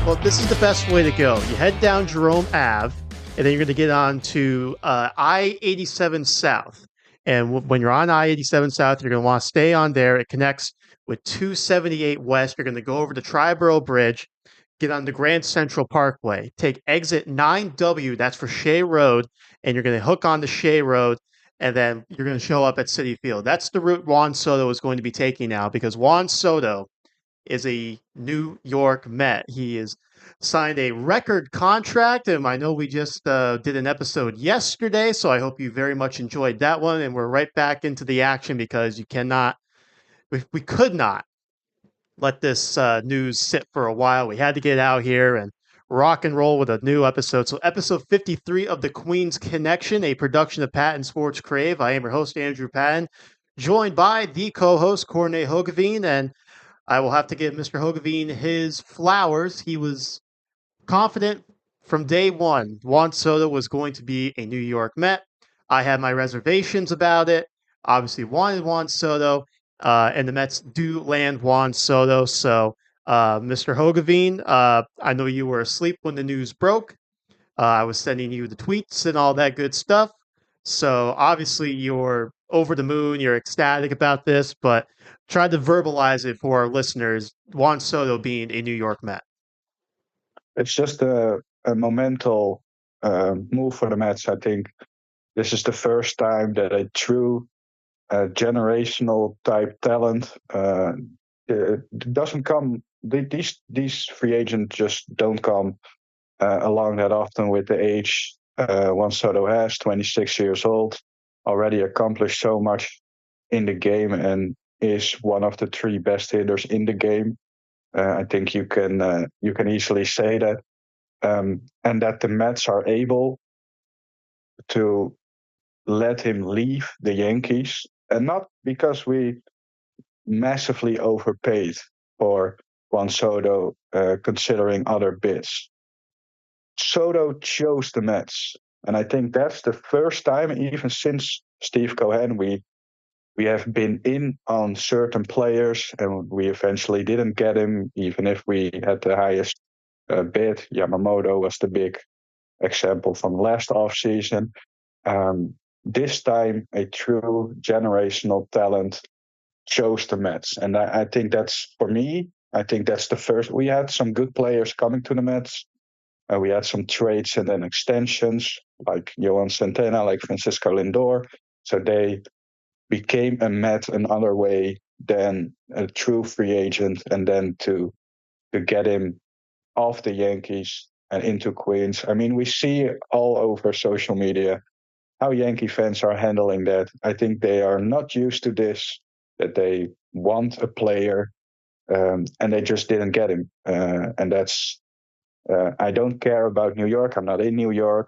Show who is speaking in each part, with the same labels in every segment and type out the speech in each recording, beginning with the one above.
Speaker 1: Well, this is the best way to go. You head down Jerome Ave, and then you're going to get on to I-87 South. And when you're on I-87 South, you're going to want to stay on there. It connects with 278 West. You're going to go over the Triborough Bridge, get on the Grand Central Parkway, take exit 9W, that's for Shea Road, and you're going to hook on to Shea Road, and then you're going to show up at Citi Field. That's the route Juan Soto is going to be taking now, because Juan Soto is a New York Met. He is signed a record contract, and I know we just did an episode yesterday, so I hope you very much enjoyed that one. And we're right back into the action because we could not let this news sit for a while. We had to get out here and rock and roll with a new episode. So, episode 53 of the Queen's Connection, a production of Patton Sports Crave. I am your host, Andrew Patton, joined by the co-host, Corne Hogeveen, and I will have to give Mr. Hogeveen his flowers. He was confident from day one Juan Soto was going to be a New York Met. I had my reservations about it. Obviously wanted Juan Soto, and the Mets do land Juan Soto. So, Mr. Hogeveen, I know you were asleep when the news broke. I was sending you the tweets and all that good stuff. So obviously you're over the moon, you're ecstatic about this, but try to verbalize it for our listeners. Juan Soto being a New York Met.
Speaker 2: It's just a momental move for the Mets. I think this is the first time that a true generational type talent doesn't come. These free agents just don't come along that often with the age Juan Soto has, 26 years old, already accomplished so much in the game and is one of the three best hitters in the game. I think you can easily say that, and that the Mets are able to let him leave the Yankees, and not because we massively overpaid for Juan Soto, considering other bids. Soto chose the Mets, and I think that's the first time, even since Steve Cohen, we have been in on certain players, and we eventually didn't get him, even if we had the highest bid. Yamamoto was the big example from last offseason. This time, a true generational talent chose the Mets, and I think that's, for me, I think that's the first. We had some good players coming to the Mets. We had some trades and then extensions, like Yohan Santana, like Francisco Lindor. So they became a Met another way than a true free agent, and then to get him off the Yankees and into Queens. I mean, we see all over social media how Yankee fans are handling that. I think they are not used to this, that they want a player, and they just didn't get him. And that's, I don't care about New York. I'm not in New York.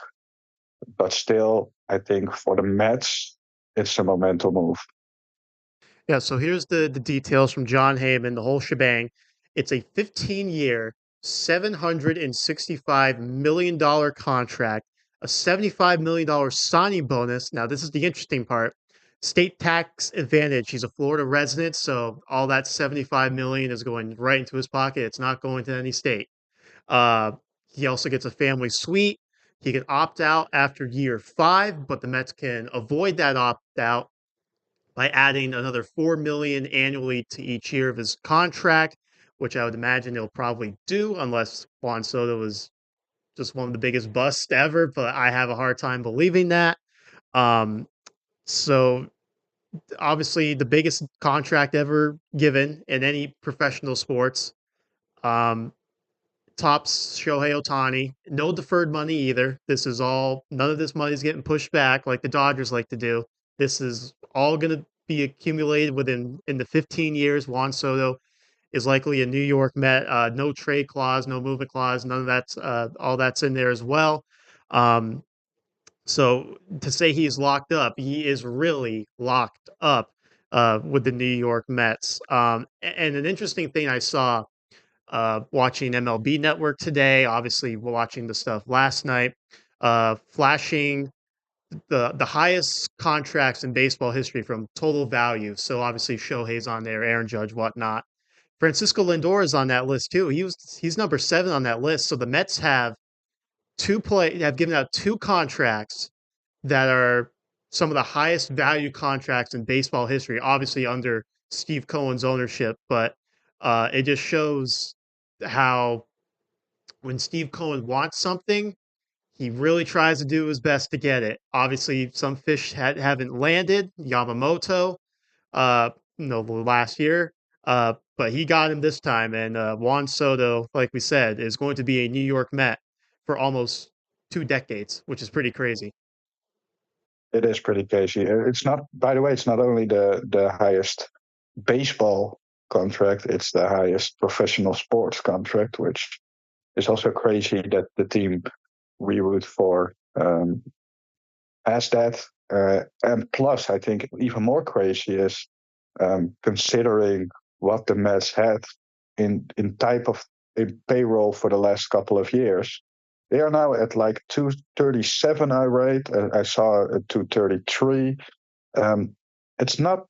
Speaker 2: But still, I think for the Mets, it's a momentum move.
Speaker 1: Yeah, so here's the details from John Heyman, the whole shebang. It's a 15-year, $765 million contract, a $75 million signing bonus. Now, this is the interesting part. State tax advantage. He's a Florida resident, so all that $75 million is going right into his pocket. It's not going to any state. Uh, he also gets a family suite. He can opt out after year 5, but the Mets can avoid that opt out by adding another $4 million annually to each year of his contract, which I would imagine they'll probably do unless Juan Soto is just one of the biggest busts ever. But I have a hard time believing that. So obviously the biggest contract ever given in any professional sports. Um, Tops Shohei Ohtani. No deferred money either. This is all, none of this money is getting pushed back like the Dodgers like to do. This is all going to be accumulated within in the 15 years. Juan Soto is likely a New York Met. No trade clause, no movement clause, none of that's all that's in there as well. Um, so to say he's locked up, he is really locked up with the New York Mets. And an interesting thing I saw watching MLB Network today, obviously watching the stuff last night, flashing the highest contracts in baseball history from total value. So obviously Shohei's on there, Aaron Judge, whatnot. Francisco Lindor is on that list too. He's number 7 on that list. So the Mets have given out two contracts that are some of the highest value contracts in baseball history, obviously under Steve Cohen's ownership. But it just shows how when Steve Cohen wants something, he really tries to do his best to get it. Obviously, some fish haven't landed. Yamamoto, uh, last year, but he got him this time. And Juan Soto, like we said, is going to be a New York Met for almost 2 decades, which is pretty crazy.
Speaker 2: It is pretty crazy. It's not, by the way, it's not only the highest baseball contract, it's the highest professional sports contract, which is also crazy that the team we root for has that. And plus, I think even more crazy is considering what the Mets had in type of in payroll for the last couple of years. They are now at like 237, I rate. I saw a 233. Um, it's not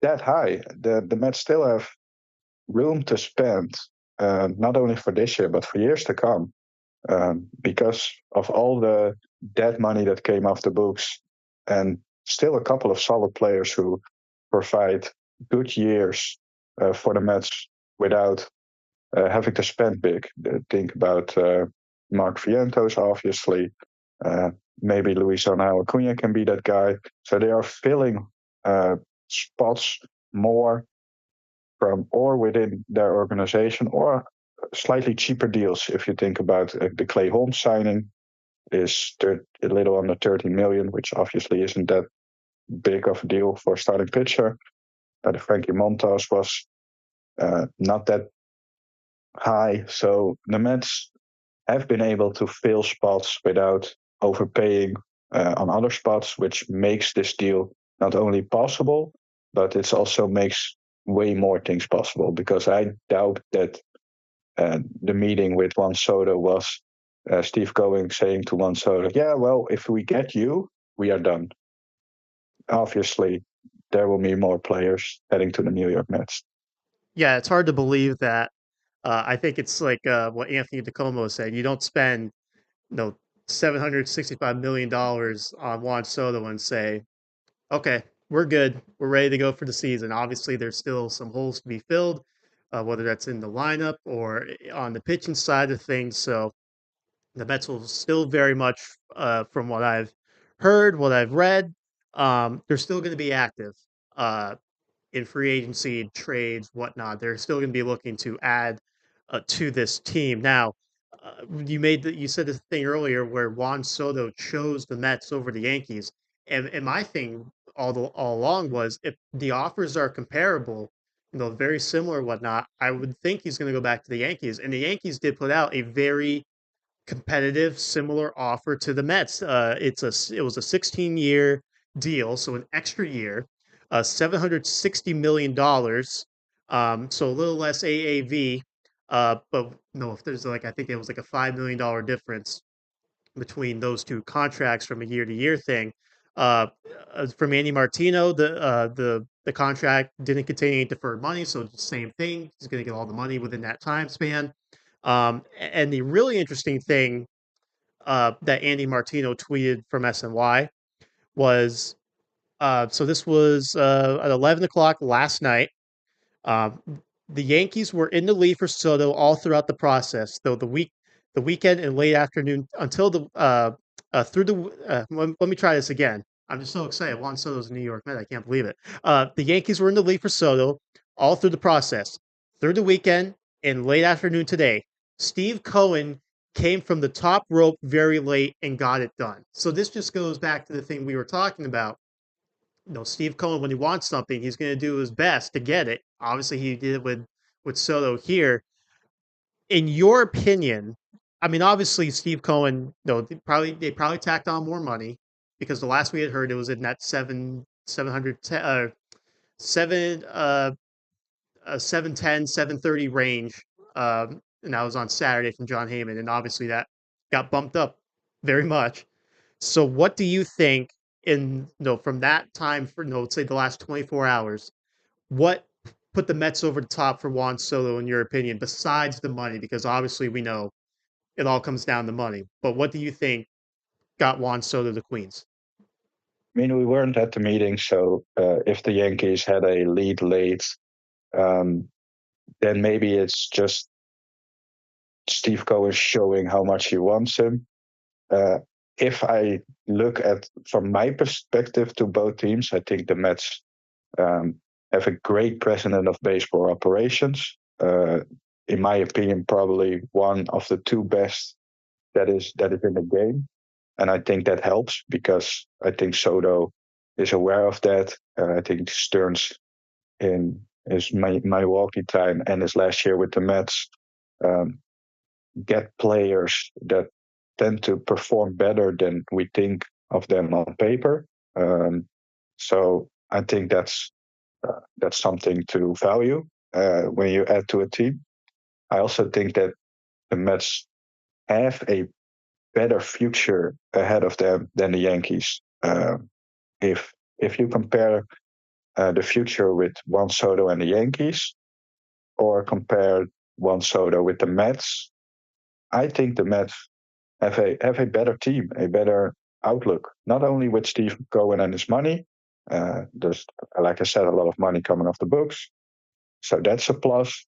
Speaker 2: that high. The Mets still have room to spend, not only for this year but for years to come, because of all the dead money that came off the books, and still a couple of solid players who provide good years for the Mets without having to spend big. Think about Mark Vientos, obviously. Uh, Maybe Luis Acuna can be that guy. So they are filling spots more from or within their organization or slightly cheaper deals. If you think about the Clay Holmes signing, is a little under 13 million, which obviously isn't that big of a deal for a starting pitcher. The Frankie Montas was not that high. So the Mets have been able to fill spots without overpaying on other spots, which makes this deal not only possible, but it also makes way more things possible. Because I doubt that the meeting with Juan Soto was Steve Cohen saying to Juan Soto, "Yeah, well, if we get you, we are done." Obviously, there will be more players heading to the New York Mets.
Speaker 1: Yeah, it's hard to believe that. I think it's like what Anthony DeComo said. You don't spend no $765 million on Juan Soto and say, okay, we're good. We're ready to go for the season. Obviously, there's still some holes to be filled, whether that's in the lineup or on the pitching side of things. So the Mets will still very much, from what I've heard, what I've read, they're still going to be active uh, in free agency, trades, whatnot. They're still going to be looking to add to this team. Now, you said this thing earlier where Juan Soto chose the Mets over the Yankees, and my thing all along was if the offers are comparable, very similar, whatnot. I would think he's going to go back to the Yankees, and the Yankees did put out a very competitive, similar offer to the Mets. It was a 16-year deal, so an extra year, $760 million. So a little less AAV, but no, if there's like I think it was like a $5 million difference between those two contracts from a year to year thing. Uh, from Andy Martino, the contract didn't contain any deferred money, so it's the same thing. He's going to get all the money within that time span. And the really interesting thing that Andy Martino tweeted from SNY was so this was at 11 o'clock last night. Um, the Yankees were in the lead for Soto all throughout the process, though the weekend and late afternoon until the through the. Let me try this again. I'm just so excited. Juan Soto's a New York Met. I can't believe it. The Yankees were in the lead for Soto all through the process, through the weekend and late afternoon today. Steve Cohen came from the top rope very late and got it done. So this just goes back to the thing we were talking about. Steve Cohen, when he wants something, he's going to do his best to get it. Obviously, he did it with Soto here. In your opinion, I mean, obviously, Steve Cohen, they probably tacked on more money because the last we had heard it was in that 7 710 730 range, and that was on Saturday from John Heyman, and obviously that got bumped up very much. So, what do you think from that time for let's say the last 24 hours? What put the Mets over the top for Juan Soto in your opinion, besides the money? Because obviously we know it all comes down to money. But what do you think got Juan Soto to Queens?
Speaker 2: I mean, we weren't at the meeting, so if the Yankees had a lead late, um, then maybe it's just Steve Cohen showing how much he wants him. Uh, if I look at from my perspective to both teams, I think the Mets um, have a great president of baseball operations. In my opinion, probably one of the two best that is in the game, and I think that helps because I think Soto is aware of that. I think Stearns in his Milwaukee time and his last year with the Mets um, get players that tend to perform better than we think of them on paper. Um, so I think that's something to value when you add to a team. I also think that the Mets have a better future ahead of them than the Yankees. If you compare the future with Juan Soto and the Yankees, or compare Juan Soto with the Mets, I think the Mets have a better team, a better outlook. Not only with Steve Cohen and his money, there's like I said, a lot of money coming off the books, so that's a plus.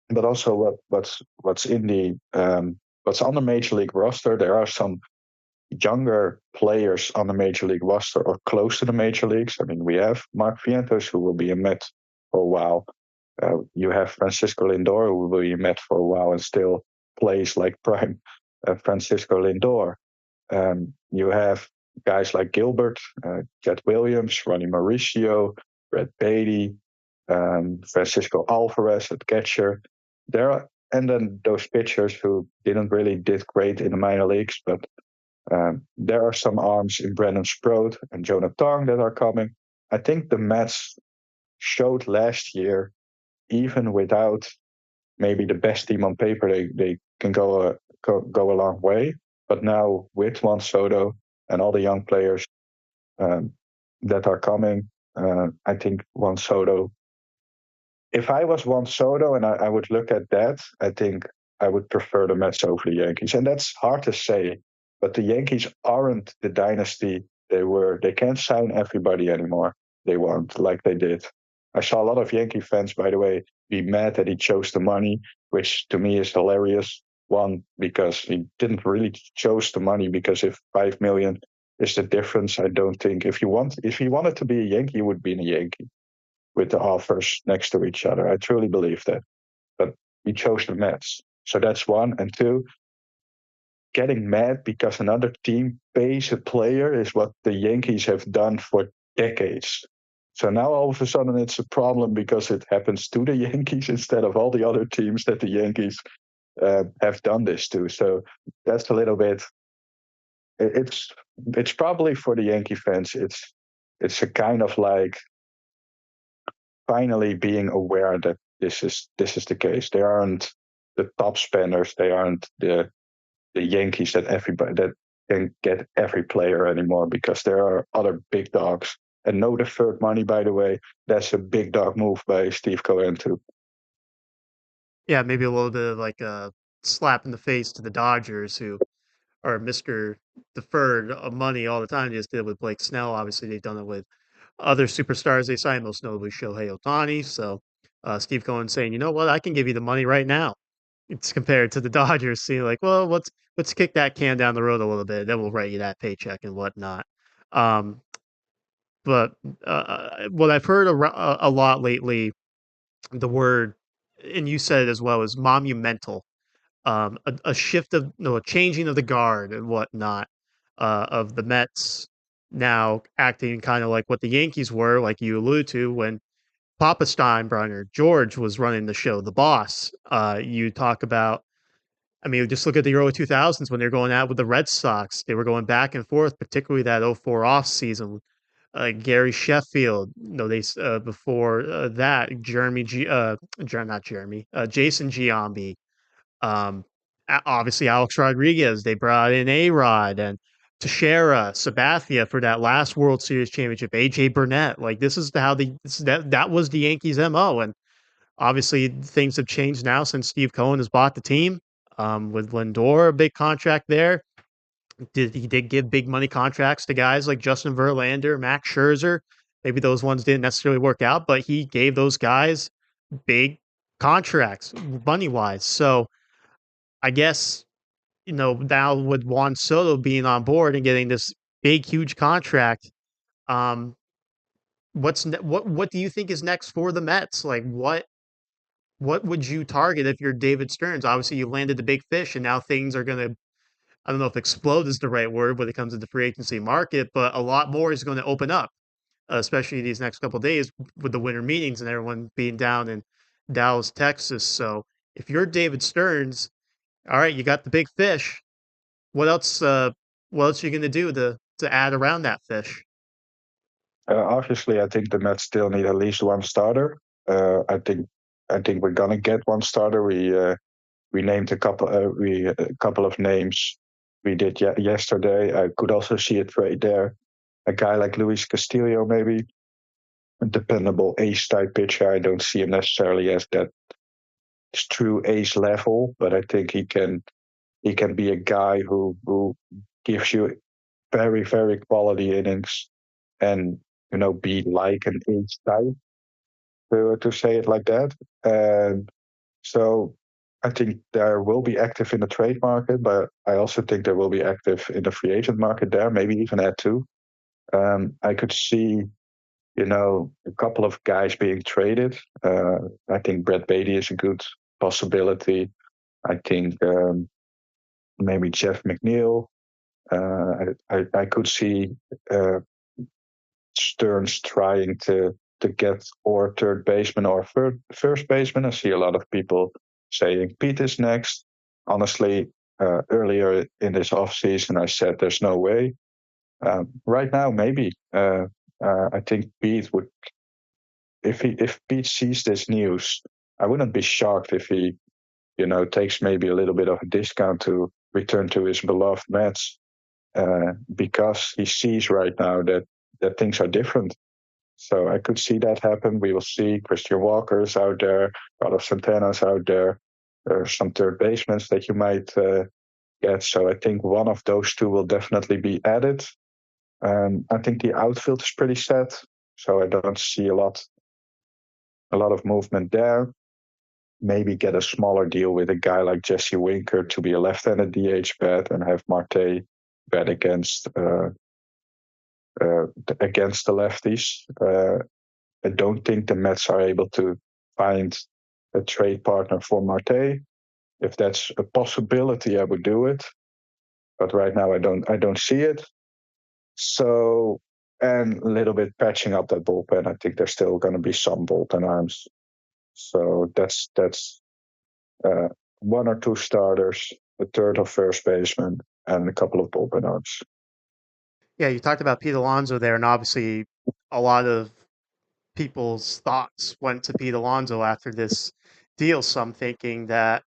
Speaker 2: But also what's in the what's on the major league roster. There are some younger players on the major league roster or close to the major leagues. I mean, we have Mark Vientos, who will be a Met for a while. You have Francisco Lindor, who will be a Met for a while and still plays like prime Francisco Lindor. You have guys like Gilbert, Jet Williams, Ronnie Mauricio, Brett Beatty, Francisco Alvarez at catcher. There are, and then those pitchers who didn't really did great in the minor leagues, but there are some arms in Brandon Sproat and Jonah Tong that are coming. I think the Mets showed last year, even without maybe the best team on paper, they can go a long way. But now with Juan Soto and all the young players um, that are coming, I think Juan Soto. If I was Juan Soto and I would look at that, I think I would prefer the Mets over the Yankees. And that's hard to say, but the Yankees aren't the dynasty they were. They can't sign everybody anymore. They want like they did. I saw a lot of Yankee fans, by the way, be mad that he chose the money, which to me is hilarious. One, because he didn't really chose the money, because if 5 million is the difference, I don't think if he wanted to be a Yankee, he would be a Yankee with the offers next to each other. I truly believe that. But he chose the Mets. So that's one. And two, getting mad because another team pays a player is what the Yankees have done for decades. So now all of a sudden it's a problem because it happens to the Yankees instead of all the other teams that the Yankees have done this to. So that's a little bit. It's it's probably for the Yankee fans. It's a kind of like finally being aware that this is the case. They aren't the top spenders. They aren't the Yankees that everybody that can get every player anymore, because there are other big dogs. And no deferred money, by the way. That's a big dog move by Steve Cohen too.
Speaker 1: Yeah, maybe a little bit of like a slap in the face to the Dodgers, who are Mr. Deferred money all the time. They just did it with Blake Snell. Obviously, they've done it with other superstars they signed, most notably Shohei Ohtani. So Steve Cohen saying, you know what, I can give you the money right now. It's compared to the Dodgers seeing like, well, let's kick that can down the road a little bit, then we'll write you that paycheck and whatnot. Um, but what I've heard a lot lately, the word, and you said it as well, is monumental. A shift of no, a changing of the guard and whatnot, of the Mets now acting kind of like what the Yankees were, like you alluded to, when Papa Steinbrenner, George was running the show, the boss. You talk about, I mean, just look at the early 2000s when they were going out with the Red Sox. They were going back and forth, particularly that '04 off season. Gary Sheffield, no, they before that, not Jeremy, Jason Giambi, obviously Alex Rodriguez. They brought in A Rod, and Teixeira, Sabathia for that last World Series championship, AJ Burnett. Like this is how that was the Yankees' MO. And obviously things have changed now since Steve Cohen has bought the team. With Lindor, a big contract there. He did give big money contracts to guys like Justin Verlander, Max Scherzer. Maybe those ones didn't necessarily work out, but he gave those guys big contracts money wise. So I guess, now with Juan Soto being on board and getting this big, huge contract, um, what do you think is next for the Mets? Like what would you target if you're David Stearns? Obviously, you landed the big fish, and now things are going to, I don't know if explode is the right word when it comes to the free agency market, but a lot more is going to open up, especially these next couple of days with the winter meetings and everyone being down in Dallas, Texas. So if you're David Stearns, all right, you got the big fish. What else? What else are you going to do to add around that fish?
Speaker 2: Obviously, I think the Mets still need at least one starter. I think we're gonna get one starter. We named a couple of names. We did yesterday. I could also see a trade there. A guy like Luis Castillo, maybe a dependable ace type pitcher. I don't see him necessarily as that true ace level, but I think he can be a guy who gives you very very quality innings and be like an ace type to say it like that. And so I think there will be active in the trade market, but I also think there will be active in the free agent market there, maybe even add two. I could see, a couple of guys being traded. I think Brett Beatty is a good possibility. I think maybe Jeff McNeil. I could see Stearns trying to get or third baseman or first baseman. I see a lot of people saying Pete is next. Honestly, earlier in this offseason, I said there's no way. Right now, maybe. I think Pete would, if Pete sees this news, I wouldn't be shocked if he, takes maybe a little bit of a discount to return to his beloved Mets, because he sees right now that things are different. So I could see that happen. We will see Christian Walker's out there, Carlos Santana's out there. There are some third basemen that you might get. So I think one of those two will definitely be added. I think the outfield is pretty set, so I don't see a lot of movement there. Maybe get a smaller deal with a guy like Jesse Winker to be a left-handed DH bat and have Marte bat against the lefties. I don't think the Mets are able to find a trade partner for Marte. If that's a possibility, I would do it. But right now, I don't see it. So, and a little bit patching up that bullpen. I think there's still going to be some bullpen arms. So that's uh, one or two starters, a third of first baseman, and a couple of bullpen arms.
Speaker 1: Yeah, you talked about Pete Alonso there, and obviously a lot of people's thoughts went to Pete Alonso after this deal. Some thinking that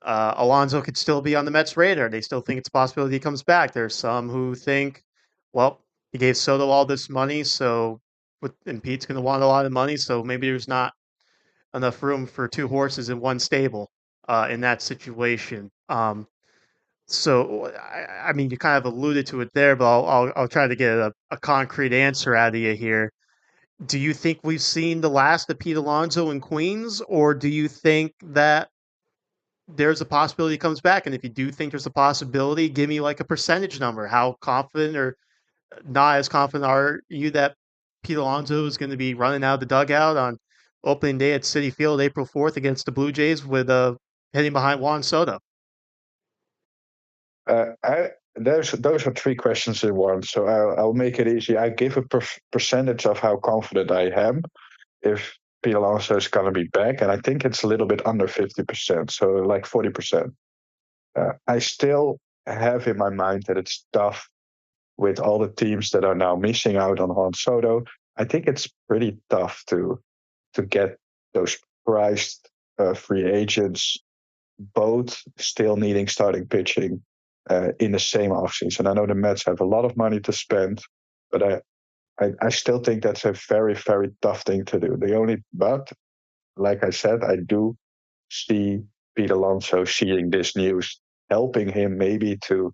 Speaker 1: Alonso could still be on the Mets' radar. They still think it's a possibility he comes back. There's some who think, well, he gave Soto all this money, and Pete's going to want a lot of money, so maybe there's not enough room for two horses in one stable in that situation. I mean, you kind of alluded to it there, but I'll try to get a concrete answer out of you here. Do you think we've seen the last of Pete Alonso in Queens, or do you think that there's a possibility he comes back? And if you do think there's a possibility, give me like a percentage number. How confident or not as confident are you that Pete Alonso is going to be running out of the dugout on opening day at Citi Field, April 4th against the Blue Jays with hitting behind Juan Soto?
Speaker 2: Those are three questions in one, so I'll make it easy. I give a percentage of how confident I am if Pete Alonso is going to be back, and I think it's a little bit under 50%, so like 40%. I still have in my mind that it's tough with all the teams that are now missing out on Juan Soto. I think it's pretty tough to get those priced free agents, both still needing starting pitching in the same offseason. I know the Mets have a lot of money to spend, but I still think that's a very, very tough thing to do. But like I said, I do see Pete Alonso seeing this news, helping him maybe to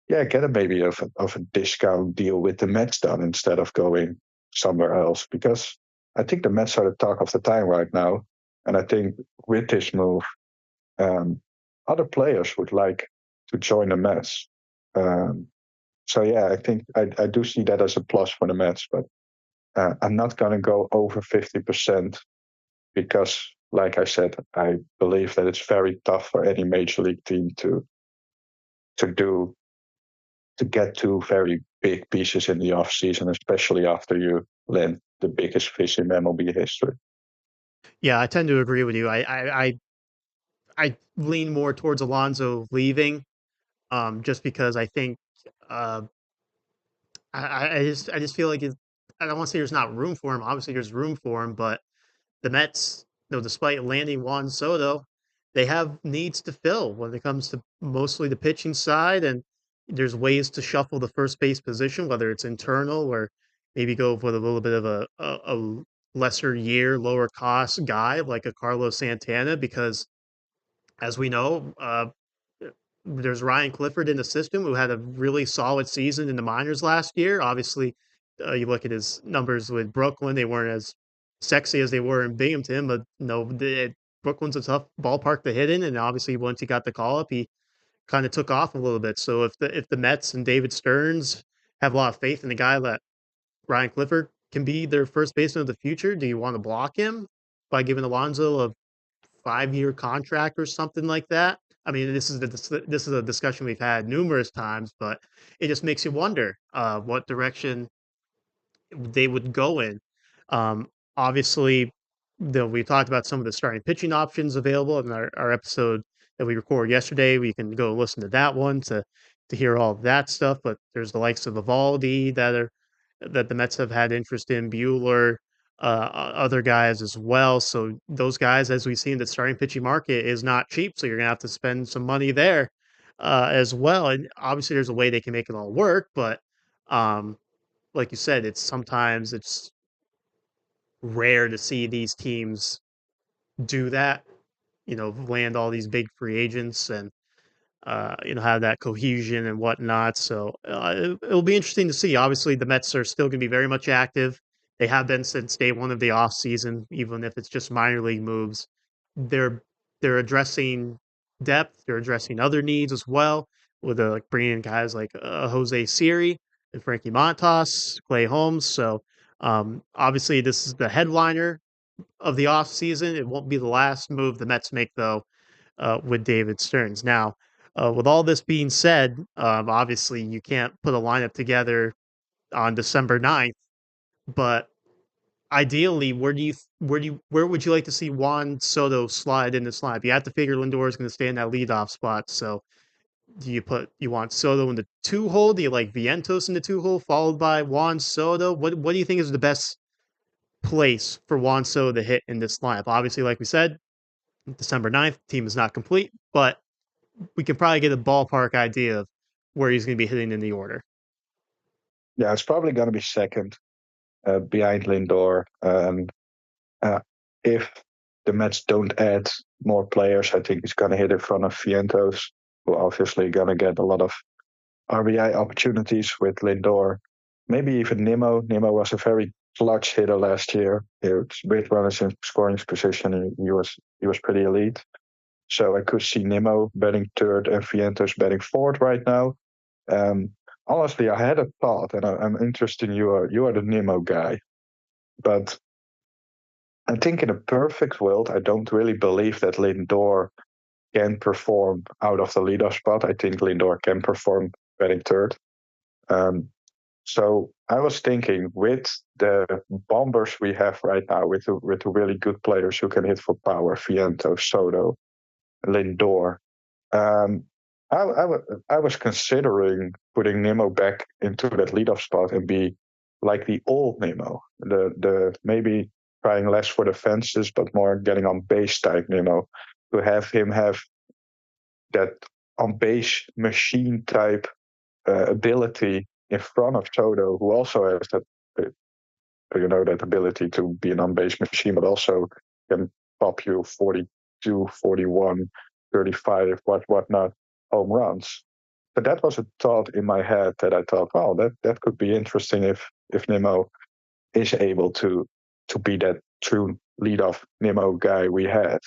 Speaker 2: get a maybe of a discount deal with the Mets done instead of going somewhere else. Because I think the Mets are the talk of the time right now, and I think with this move, um, other players would like to join the Mets. Um, so yeah, I think I do see that as a plus for the Mets, but I'm not going to go over 50% because, like I said, I believe that it's very tough for any major league team to do to get two very big pieces in the off season, especially after you land the biggest fish in MLB history.
Speaker 1: Yeah, I tend to agree with you. I lean more towards Alonso leaving, just because I think uh, I just feel like I don't want to say there's not room for him. Obviously, there's room for him, but the Mets, despite landing Juan Soto, they have needs to fill when it comes to mostly the pitching side, and there's ways to shuffle the first base position, whether it's internal or maybe go with a little bit of a lesser year, lower cost guy like a Carlos Santana, because as we know, there's Ryan Clifford in the system who had a really solid season in the minors last year. Obviously, you look at his numbers with Brooklyn; they weren't as sexy as they were in Binghamton, but Brooklyn's a tough ballpark to hit in, and obviously once he got the call up, he kind of took off a little bit. So if the Mets and David Stearns have a lot of faith in the guy that Ryan Clifford can be their first baseman of the future, do you want to block him by giving Alonso a 5-year contract or something like that? I mean, this is a discussion we've had numerous times, but it just makes you wonder what direction they would go in. Obviously, we talked about some of the starting pitching options available in our episode that we recorded yesterday. We can go listen to that one to hear all of that stuff. But there's the likes of Evaldi that the Mets have had interest in, Bueller, other guys as well. So those guys, as we see in the starting pitching market, is not cheap. So you're gonna have to spend some money there as well. And obviously, there's a way they can make it all work, but um, like you said, it's rare to see these teams do that. Land all these big free agents and have that cohesion and whatnot. So it'll be interesting to see. Obviously, the Mets are still going to be very much active. They have been since day one of the off season, even if it's just minor league moves. They're they're addressing depth. They're addressing other needs as well, with like bringing in guys like Jose Siri and Frankie Montas, Clay Holmes. So obviously, this is the headliner of the off season. It won't be the last move the Mets make though with David Stearns. Now, with all this being said, obviously you can't put a lineup together on December 9th, but ideally, where would you like to see Juan Soto slide in this lineup? You have to figure Lindor is going to stay in that leadoff spot. So, you want Soto in the 2 hole? Do you like Vientos in the 2 hole, followed by Juan Soto? What do you think is the best place for Juan Soto to hit in this lineup? Obviously, like we said, December 9th, team is not complete, but we can probably get a ballpark idea of where he's going to be hitting in the order.
Speaker 2: Yeah, it's probably going to be second behind Lindor. Uh, if the Mets don't add more players, I think he's going to hit in front of Vientos, who obviously going to get a lot of RBI opportunities with Lindor. Maybe even Nimmo. Nimmo was a very clutch hitter last year. With runners in scoring position, he was pretty elite. So I could see Nimmo batting third and Vientos batting fourth right now. Um, Honestly, I had a thought, and I'm interested in you are the Nimmo guy, but I think in a perfect world, I don't really believe that Lindor can perform out of the leadoff spot. I think Lindor can perform batting third. Um, so I was thinking with the bombers we have right now, with the really good players who can hit for power, Viento, Soto, Lindor. Um, I was considering putting Nemo back into that leadoff spot and be like the old Nemo, the maybe trying less for the fences but more getting on base type Nemo, to have him have that on base machine type ability in front of Soto, who also has that that ability to be an on base machine, but also can pop you 42, 41, 35, whatnot home runs. But that was a thought in my head that I thought, wow, that could be interesting if Nimmo is able to be that true leadoff Nimmo guy we had.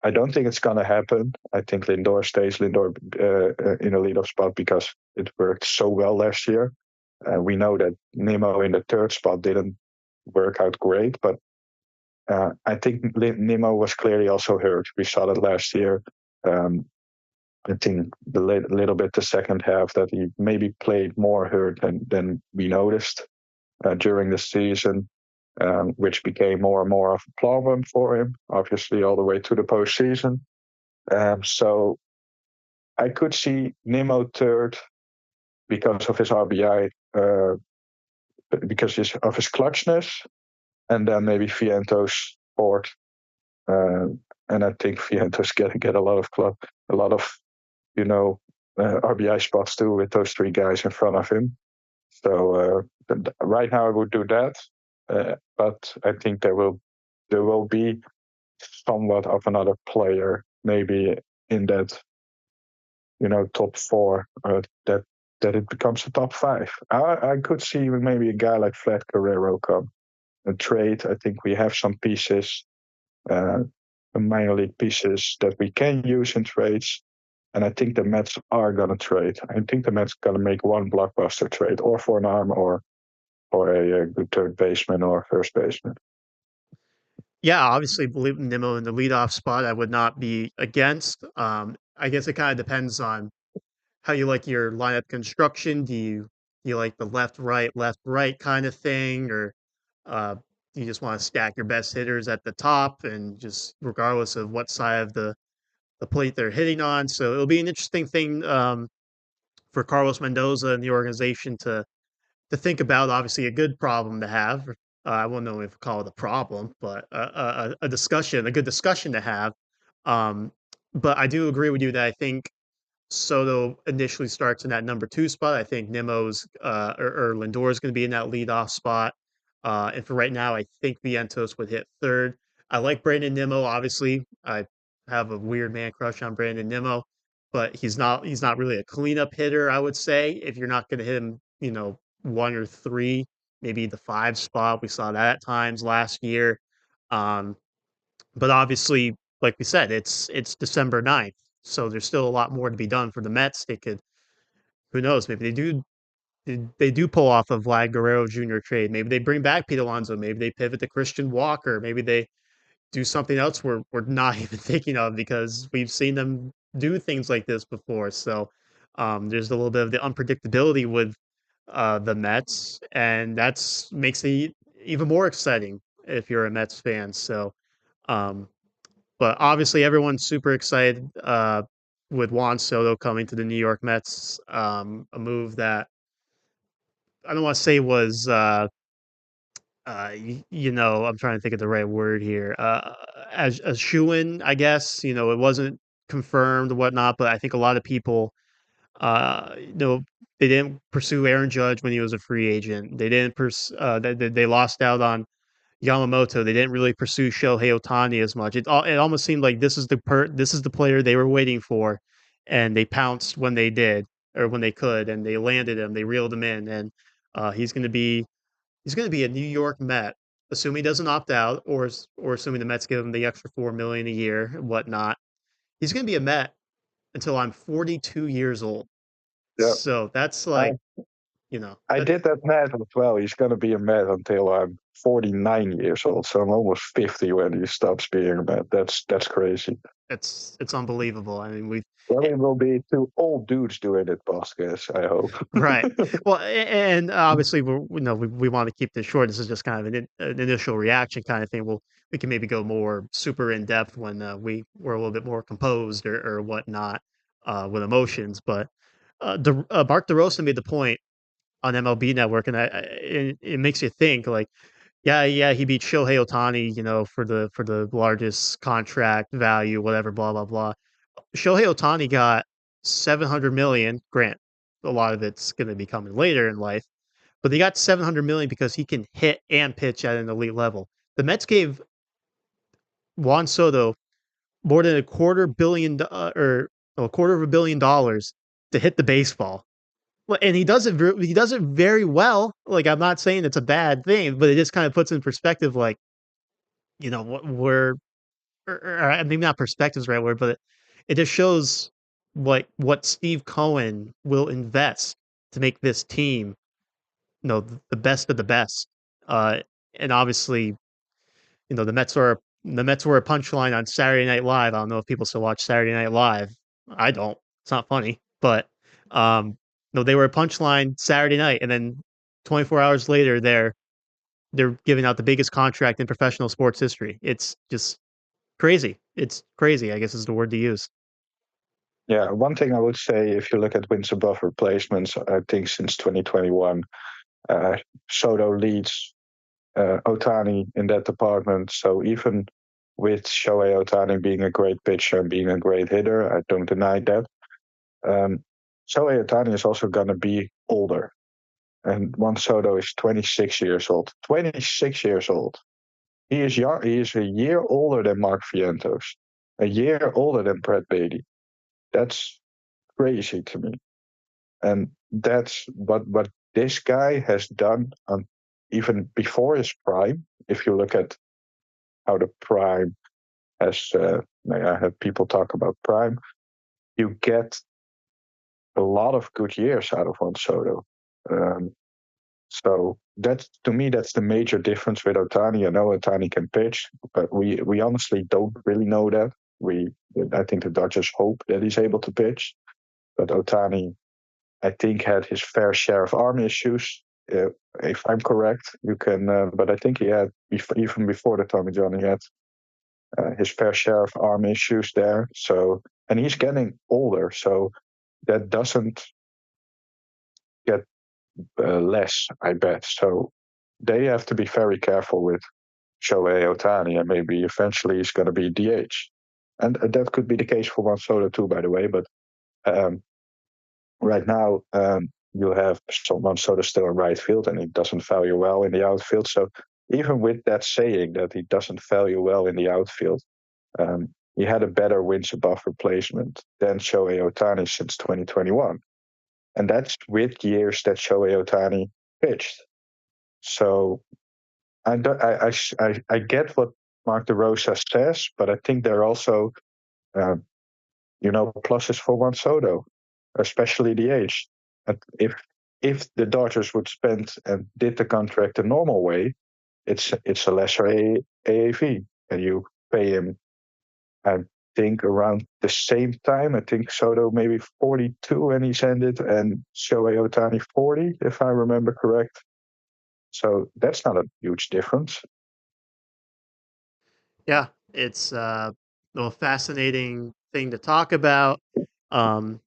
Speaker 2: I don't think it's gonna happen. I think Lindor stays in a leadoff spot because it worked so well last year. We know that Nimmo in the third spot didn't work out great, but I think Nimmo was clearly also hurt. We saw that last year. Um, I think little bit the second half that he maybe played more hurt than we noticed during the season, which became more and more of a problem for him, obviously all the way to the postseason. So I could see Nimmo third because of his RBI, because of his clutchness, and then maybe Vientos fourth. And I think Vientos get a lot of you know RBI spots too with those three guys in front of him. So right now I would do that, but I think there will be somewhat of another player maybe in that top four, that it becomes a top five. I could see maybe a guy like Vlad Guerrero come and trade. I think we have some pieces, uh, minor league pieces that we can use in trades. And I think the Mets are going to trade. I think the Mets going to make one blockbuster trade, or for an arm, or a good third baseman or first baseman.
Speaker 1: Yeah, obviously, believe Nimmo in the leadoff spot, I would not be against. I guess it kind of depends on how you like your lineup construction. Do you like the left, right kind of thing, or uh, you just want to stack your best hitters at the top and just regardless of what side of the plate they're hitting on? So it'll be an interesting thing for Carlos Mendoza and the organization to think about. Obviously, a good problem to have. I won't know if we call it a problem, but a discussion, a good discussion to have. Um, but I do agree with you that I think Soto initially starts in that number two spot. I think Nimmo's or Lindor is going to be in that leadoff spot. And for right now, I think Vientos would hit third. I like Brandon Nimmo. Obviously, I have a weird man crush on Brandon Nimmo, but he's not really a cleanup hitter. I would say if you're not going to hit him, one or three, maybe the five spot. We saw that at times last year. Um, but obviously, like we said, it's December 9th, so there's still a lot more to be done for the Mets. They could, who knows, maybe they do pull off a Vlad Guerrero Jr. trade. Maybe they bring back Pete Alonso. Maybe they pivot to Christian Walker. Maybe they do something else we're not even thinking of because we've seen them do things like this before. So there's a little bit of the unpredictability with the Mets, and that's makes it even more exciting if you're a Mets fan. So um, but obviously, everyone's super excited with Juan Soto coming to the New York Mets. A move that I don't want to say was, I'm trying to think of the right word here. As a shoe-in, I guess. It wasn't confirmed or whatnot, but I think a lot of people, uh, you know, they didn't pursue Aaron Judge when he was a free agent. They didn't they lost out on Yamamoto. They didn't really pursue Shohei Ohtani as much. It almost seemed like this is the player they were waiting for, and they pounced when they did or when they could, and they landed him. They reeled him in, and he's going to be a New York Met, assuming he doesn't opt out, or assuming the Mets give him the extra $4 million a year and whatnot. He's going to be a Met until I'm 42 years old.
Speaker 2: Yeah,
Speaker 1: So that's
Speaker 2: I,
Speaker 1: like
Speaker 2: I
Speaker 1: that
Speaker 2: did that math as well. He's going to be a Met until I'm 49 years old, so I'm almost 50 when he stops being a Met. That's crazy.
Speaker 1: it's unbelievable. I mean,
Speaker 2: Well,
Speaker 1: eh,
Speaker 2: it will be two old dudes doing it, podcast, I hope.
Speaker 1: right. Well, and obviously we want to keep this short. This is just kind of an initial reaction kind of thing. We can maybe go more super in depth when we're a little bit more composed or whatnot with emotions. But Mark DeRosa made the point on MLB Network, and it makes you think like, yeah, he beat Shohei Ohtani, for the largest contract value, whatever, blah blah blah. Shohei Ohtani got $700 million. Grant, a lot of it's going to be coming later in life, but they got $700 million because he can hit and pitch at an elite level. The Mets gave Juan Soto more than or a quarter of $1 billion to hit the baseball. And he does it very well. Like, I'm not saying it's a bad thing, but it just kind of puts in perspective, like, what we're or maybe not perspective is the right word, but it just shows what Steve Cohen will invest to make this team, the best of the best. Uh, and obviously, the Mets were a punchline on Saturday Night Live. I don't know if people still watch Saturday Night Live. I don't. It's not funny, but no, they were a punchline Saturday night, and then 24 hours later, they're giving out the biggest contract in professional sports history. It's just crazy. It's crazy, I guess is the word to use.
Speaker 2: Yeah, one thing I would say, if you look at wins above replacements, I think since 2021, uh, Soto leads Otani in that department. So even with Shohei Otani being a great pitcher and being a great hitter, I don't deny that. Um, Shohei Otani is also going to be older. And Juan Soto is 26 years old. 26 years old. He is young. He is a year older than Mark Vientos, a year older than Brett Baty. That's crazy to me. And that's what this guy has done even before his prime. If you look at how the prime has, I have people talk about prime, you get a lot of good years out of Juan Soto. Um, so that's to me that's the major difference with Otani. I know Otani can pitch, but we honestly don't really know that. We I think the Dodgers hope that he's able to pitch, but Otani I think had his fair share of arm issues. If I'm correct, you can. But I think he had even before the Tommy John, he had his fair share of arm issues there. So and he's getting older, so that doesn't get less, I bet. So they have to be very careful with Shohei Otani, and maybe eventually he's going to be DH. And that could be the case for Juan Soto too, by the way. But um, right now, you have Juan Soto still in right field, and he doesn't value well in the outfield. So even with that saying that he doesn't value well in the outfield, he had a better wins above replacement than Shohei Otani since 2021. And that's with years that Shohei Otani pitched. So I get what Mark DeRosa says, but I think there are also, uh, pluses for Juan Soto, especially the age. And if the Dodgers would spend and did the contract the normal way, it's a lesser AAV, and you pay him, I think, around the same time. I think Soto maybe 42 when he's ended, and Shohei Otani 40, if I remember correct. So that's not a huge difference.
Speaker 1: Yeah, it's a fascinating thing to talk about. Um,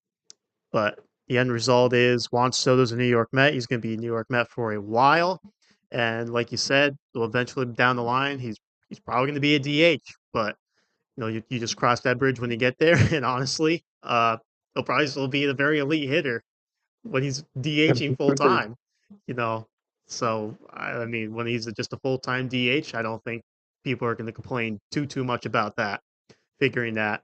Speaker 1: but the end result is Juan Soto's a New York Met. He's going to be a New York Met for a while, and like you said, well, eventually down the line, he's probably going to be a DH. But you just cross that bridge when you get there. And honestly, he'll probably still be a very elite hitter when he's DHing full time. You know, so I mean, when he's just a full time DH, I don't think people are going to complain too much about that. Figuring that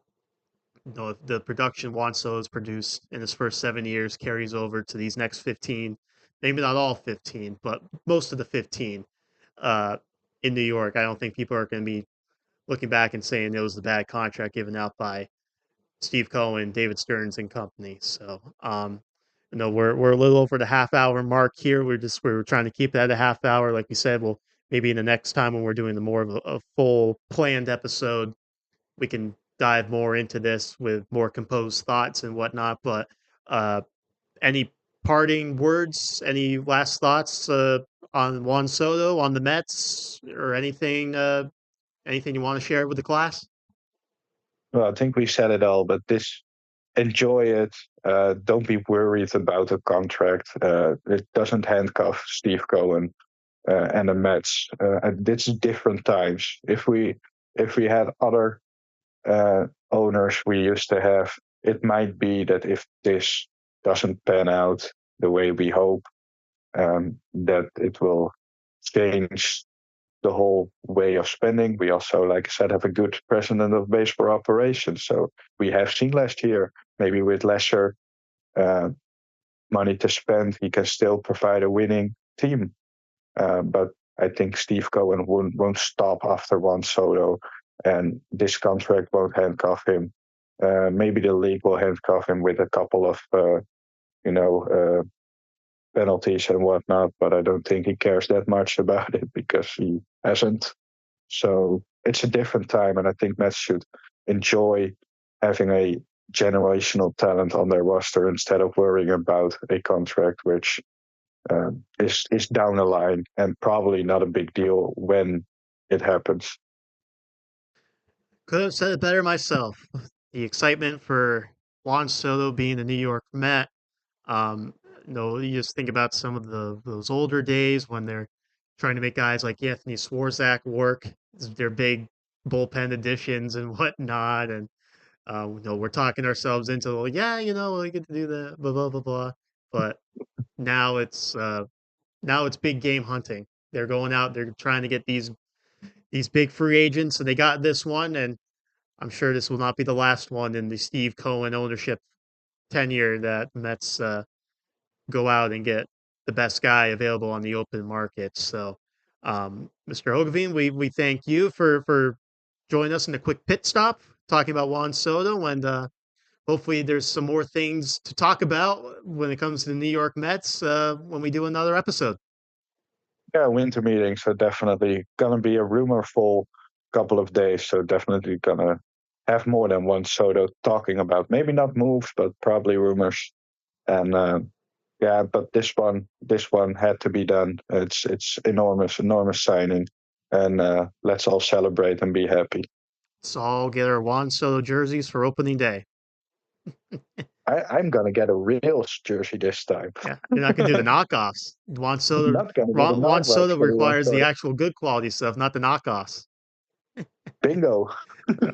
Speaker 1: if the production Juan Soto's produced in his first 7 years carries over to these next 15, maybe not all 15, but most of the 15 uh, in New York, I don't think people are going to be looking back and saying it was the bad contract given out by Steve Cohen, David Stearns, and company. So, we're a little over the half hour mark here. We're trying to keep that a half hour. Like we said, well, maybe in the next time when we're doing the more of a full planned episode, we can dive more into this with more composed thoughts and whatnot. But uh, any parting words? Any last thoughts on Juan Soto, on the Mets, or anything? Anything you want to share with the class?
Speaker 2: Well, I think we said it all, but this enjoy it. Don't be worried about the contract. It doesn't handcuff Steve Cohen and the Mets. And it's different times. If we had other owners we used to have it might be that if this doesn't pan out the way we hope, that it will change the whole way of spending. We also, like I said, have a good president of baseball operations. So we have seen last year, maybe with lesser uh, money to spend, he can still provide a winning team. But I think Steve Cohen won't stop after Juan Soto, and this contract won't handcuff him. Maybe the league will handcuff him with a couple of, penalties and whatnot, but I don't think he cares that much about it because he hasn't. So it's a different time, and I think Mets should enjoy having a generational talent on their roster instead of worrying about a contract which is down the line and probably not a big deal when it happens.
Speaker 1: Could have said it better myself. The excitement for Juan Soto being the New York Met. Um, you just think about some of those older days when they're trying to make guys like Anthony Swarzak work. Their big bullpen additions and whatnot, and we're talking ourselves into, well, yeah, we get to do that, blah blah blah blah. But now it's big game hunting. They're going out, they're trying to get these big free agents, and they got this one, and I'm sure this will not be the last one in the Steve Cohen ownership tenure that Mets go out and get the best guy available on the open market. So, Mr. Ogavine, we thank you for joining us in a quick pit stop talking about Juan Soto, and hopefully there's some more things to talk about when it comes to the New York Mets when we do another episode.
Speaker 2: Yeah, winter meetings are definitely gonna be a rumorful couple of days. So definitely gonna have more than one Soto talking about. Maybe not moves, but probably rumors. And yeah, but this one had to be done. It's enormous signing, and let's all celebrate and be happy.
Speaker 1: Let's all get our Juan Soto jerseys for opening day.
Speaker 2: I'm gonna get a real jersey this time.
Speaker 1: Yeah, you're not gonna do the knockoffs. Juan Soto,
Speaker 2: Not gonna get a
Speaker 1: Juan
Speaker 2: knockoff
Speaker 1: Soto
Speaker 2: for the Juan
Speaker 1: requires the
Speaker 2: Soto.
Speaker 1: actual good quality stuff, not the knockoffs.
Speaker 2: Bingo.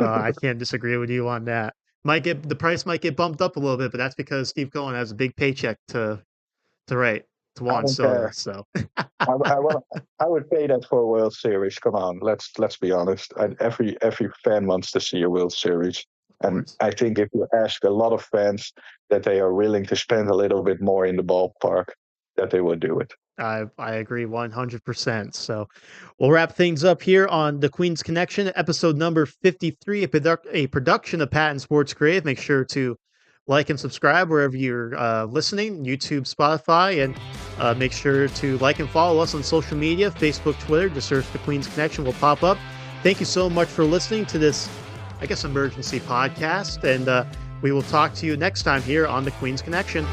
Speaker 1: I can't disagree with you on that. The price might get bumped up a little bit, but that's because Steve Cohen has a big paycheck to write to
Speaker 2: I
Speaker 1: Juan
Speaker 2: don't
Speaker 1: Soto.
Speaker 2: care.
Speaker 1: So
Speaker 2: I would pay that for a World Series. Come on, let's be honest. Every fan wants to see a World Series,
Speaker 1: of
Speaker 2: and
Speaker 1: course.
Speaker 2: I think if you ask a lot of fans that they are willing to spend a little bit more in the ballpark, that they would do it.
Speaker 1: I agree 100%. So we'll wrap things up here on the Queen's Connection, episode number 53, a production of Patton Sports Creative. Make sure to like and subscribe wherever you're listening, YouTube, Spotify, and make sure to like and follow us on social media, Facebook, Twitter. Just search the Queen's Connection will pop up. Thank you so much for listening to this, I guess, emergency podcast, and we will talk to you next time here on the Queen's Connection.